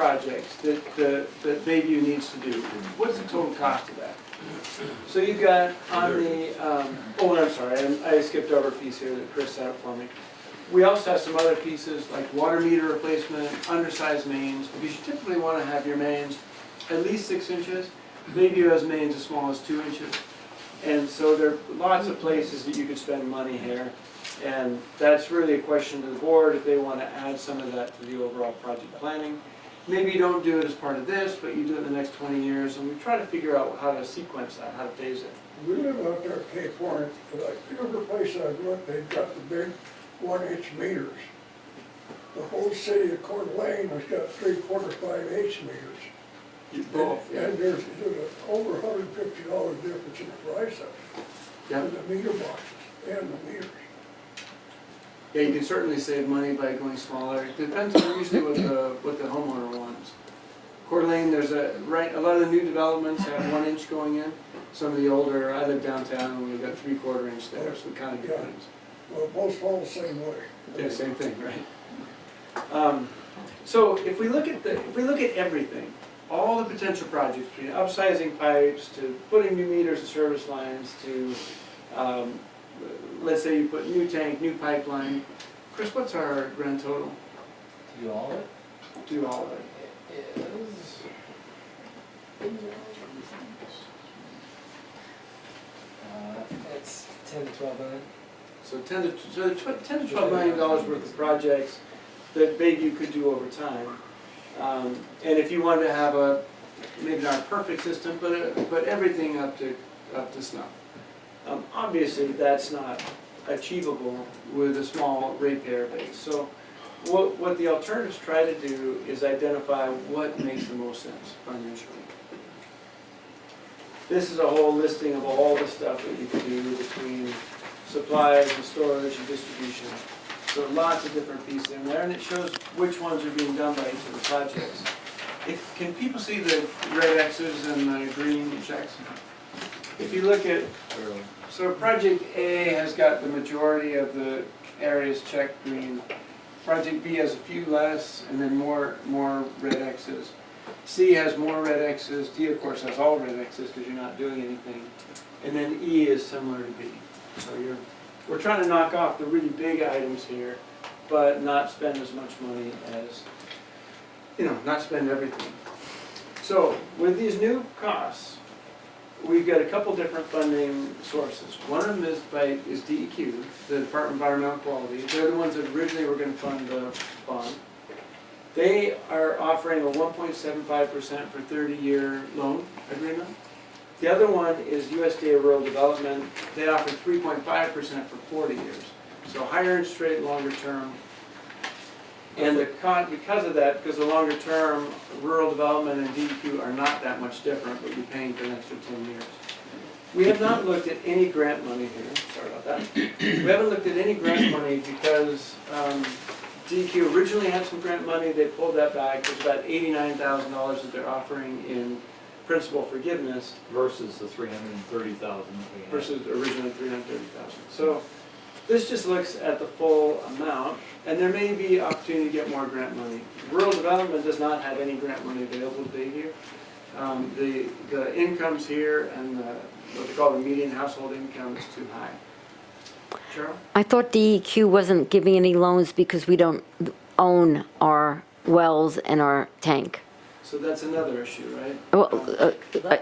projects that Bayview needs to do. What's the total cost of that? So you've got on the, oh, and I'm sorry, I skipped over a piece here that Chris set up for me. We also have some other pieces like water meter replacement, undersized mains, because you typically want to have your mains at least 6 inches. Bayview has mains as small as 2 inches. And so there are lots of places that you could spend money here. And that's really a question to the board if they want to add some of that to the overall project planning. Maybe you don't do it as part of this, but you do it in the next 20 years, and we try to figure out how to sequence that, how to phase it. We live out there at Cape Horn, and like every place I've looked, they've got the big 1-inch meters. The whole city of Coeur d'Alene has got 3/4, 5/8 meters. Both, yeah. And there's over $150 difference in the price of it. Yeah. And the meter boxes and the meters. Yeah, you can certainly save money by going smaller. It depends on usually what the homeowner wants. Coeur d'Alene, there's a lot of the new developments have 1 inch going in. Some of the older, I live downtown, and we've got 3/4 inch there, so it kind of depends. Well, both fall the same way. Yeah, same thing, right? So if we look at everything, all the potential projects, between upsizing pipes to putting new meters and service lines to, let's say you put new tank, new pipeline. Chris, what's our grand total? Do all of it? Do all of it. It is. It's 10 to 12 million. So 10 to $12 million worth of projects that Bayview could do over time. And if you wanted to have maybe not a perfect system, but everything up to snuff. Obviously, that's not achievable with a small ratepayer base. So what the alternatives try to do is identify what makes the most sense financially. This is a whole listing of all the stuff that you can do between supplies and storage and distribution. So lots of different pieces in there, and it shows which ones are being done by each of the projects. Can people see the red X's and the green checks? If you look at, so Project A has got the majority of the areas checked green. Project B has a few less, and then more red X's. C has more red X's. D, of course, has all red X's because you're not doing anything. And then E is similar to B. So we're trying to knock off the really big items here, but not spend as much money as, not spend everything. So with these new costs, we've got a couple different funding sources. One of them is DEQ, the Department of Environmental Quality. They're the ones that originally were going to fund the bond. They are offering a 1.75% for 30-year loan agreement. The other one is USDA Rural Development. They offer 3.5% for 40 years. So higher interest rate, longer term. And because of that, because the longer term, rural development and DEQ are not that much different, but you're paying for an extra 10 years. We have not looked at any grant money here. Sorry about that. We haven't looked at any grant money because DEQ originally had some grant money. They pulled that back. There's about $89,000 that they're offering in principal forgiveness versus the $330,000 versus originally $330,000. So this just looks at the full amount, and there may be opportunity to get more grant money. Rural development does not have any grant money available to Bayview. The incomes here and what they call the median household income is too high. Cheryl? I thought DEQ wasn't giving any loans because we don't own our wells and our tank. So that's another issue, right? Well,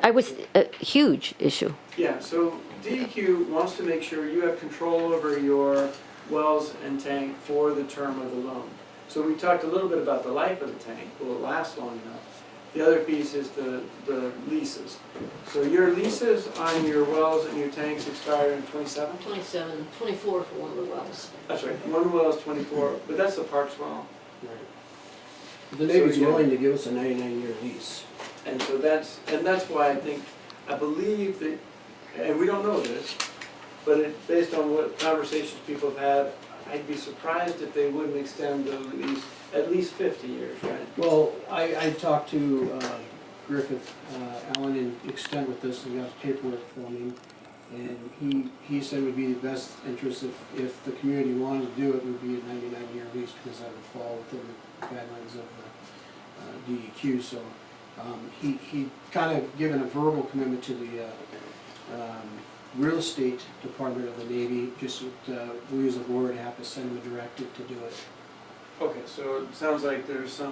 I was a huge issue. Yeah, so DEQ wants to make sure you have control over your wells and tank for the term of the loan. So we talked a little bit about the life of the tank. Will it last long enough? The other piece is the leases. So your leases on your wells and your tanks expire in 27? 27, 24 for one of the wells. That's right, one well is 24, but that's the Parks well. The Navy's So, yeah. willing to give us a 99-year lease. And so that's why I believe that, and we don't know this, but based on what conversations people have had, I'd be surprised if they wouldn't extend the lease at least 50 years, right? Well, I talked to Griffith Allen in extent with this and got paperwork for me, and he said it would be the best interest if the community wanted to do it, would be a 99-year lease because that would fall within the guidelines of DEQ, so he kind of given a verbal commitment to the real estate department of the Navy, just we as a board have to send him a directive to do it. Okay, so it sounds like there's a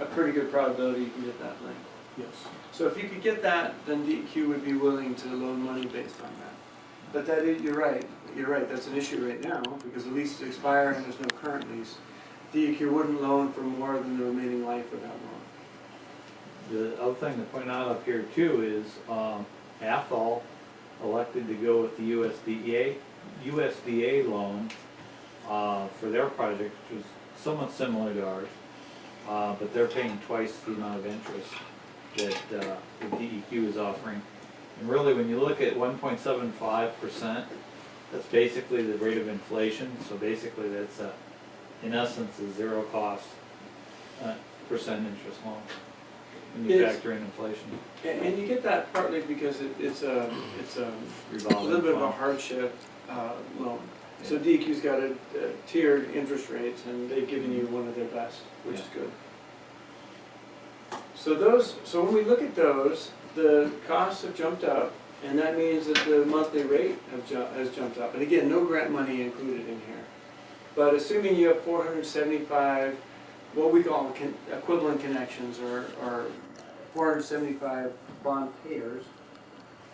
pretty good probability you can get that link. Yes. So if you could get that, then DEQ would be willing to loan money based on that. But that is, you're right, that's an issue right now, because the lease is expiring and there's no current lease. DEQ wouldn't loan for more than the remaining life of that loan. The other thing to point out up here too is, Athol elected to go with the USDA loan, for their project, which was somewhat similar to ours. But they're paying twice the amount of interest that, the DEQ is offering. And really, when you look at 1.75%, that's basically the rate of inflation, so basically that's in essence a zero cost, percent interest loan. When you It's- factor in inflation. And you get that partly because it's a Revolving little bit of a fund. hardship loan. So DEQ's got a tiered interest rates, and they've given you one of their best, which is good. So when we look at those, the costs have jumped up, and that means that the monthly rate has jumped up. And again, no grant money included in here. But assuming you have 475, what we call equivalent connections, or 475 bond payers,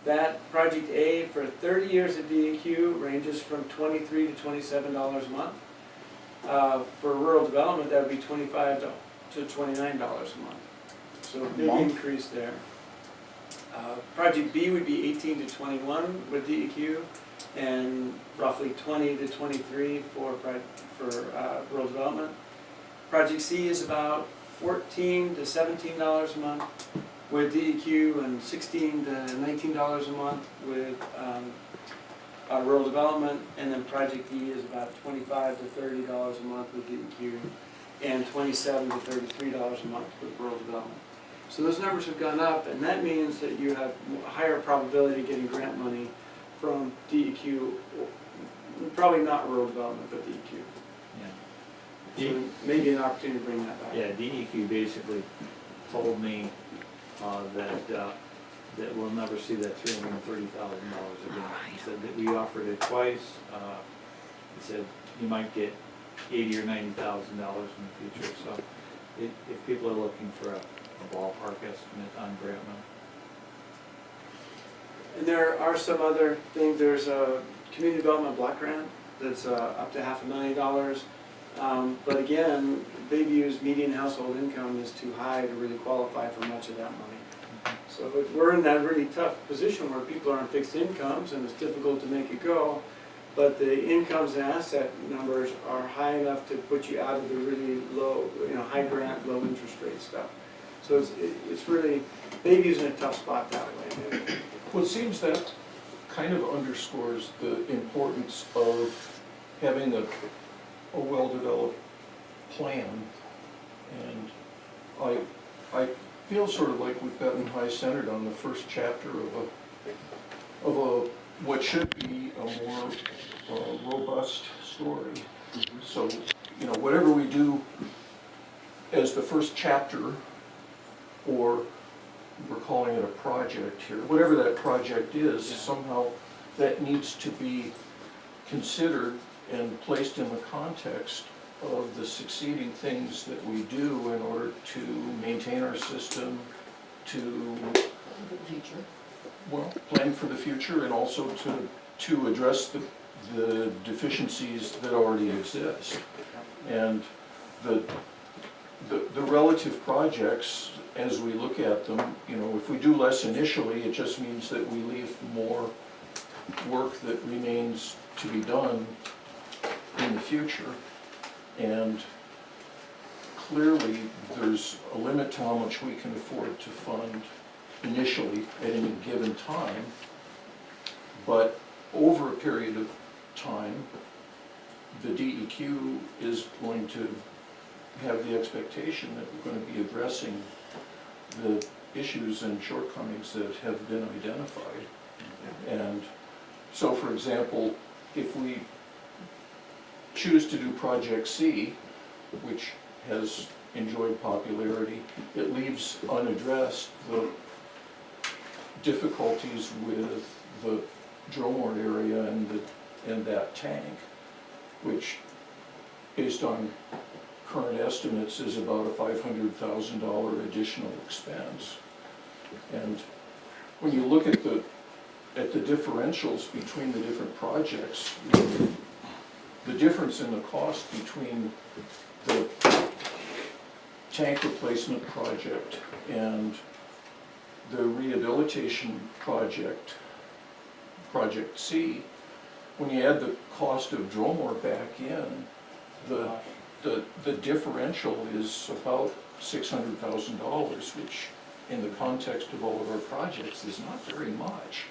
that project A for 30 years at DEQ ranges from $23 to $27 a month. For rural development, that would be $25 to $29 a month. So a big increase there. Project B would be 18 to 21 with DEQ, and roughly 20 to 23 for rural development. Project C is about $14 to $17 a month with DEQ, and $16 to $19 a month with rural development. And then Project E is about $25 to $30 a month with DEQ, and $27 to $33 a month with rural development. So those numbers have gone up, and that means that you have a higher probability of getting grant money from DEQ, probably not rural development, but DEQ. Yeah. So maybe an opportunity to bring that back. Yeah, DEQ basically told me, that we'll never see that $330,000 again. He said that we offered it twice. He said you might get $80,000 or $90,000 in the future. So if people are looking for a ballpark estimate on grant money. And there are some other things. There's a community development block grant that's up to $500,000. But again, Bayview's median household income is too high to really qualify for much of that money. So we're in that really tough position where people are on fixed incomes and it's difficult to make it go. But the incomes and asset numbers are high enough to put you out of the really low, high grant, low interest rate stuff. So it's really, Bayview's in a tough spot that way. Well, it seems that kind of underscores the importance of having a well-developed plan. And I feel sort of like we've gotten high-centered on the first chapter of a what should be a more robust story. So, whatever we do as the first chapter, or we're calling it a project here, whatever that project is, somehow that needs to be considered and placed in the context of the succeeding things that we do in order to maintain our system, to, For the future. well, plan for the future, and also to address the deficiencies that already exist. And the relative projects, as we look at them, if we do less initially, it just means that we leave more work that remains to be done in the future. And clearly, there's a limit to how much we can afford to fund initially at any given time. But over a period of time, the DEQ is going to have the expectation that we're going to be addressing the issues and shortcomings that have been identified. And so, for example, if we choose to do Project C, which has enjoyed popularity. It leaves unaddressed the difficulties with the Dromore area and that tank, which, based on current estimates, is about a $500,000 additional expense. And when you look at the differentials between the different projects, the difference in the cost between the tank replacement project and the rehabilitation project, Project C, when you add the cost of Dromore back in, the differential is about $600,000, which in the context of all of our projects is not very much.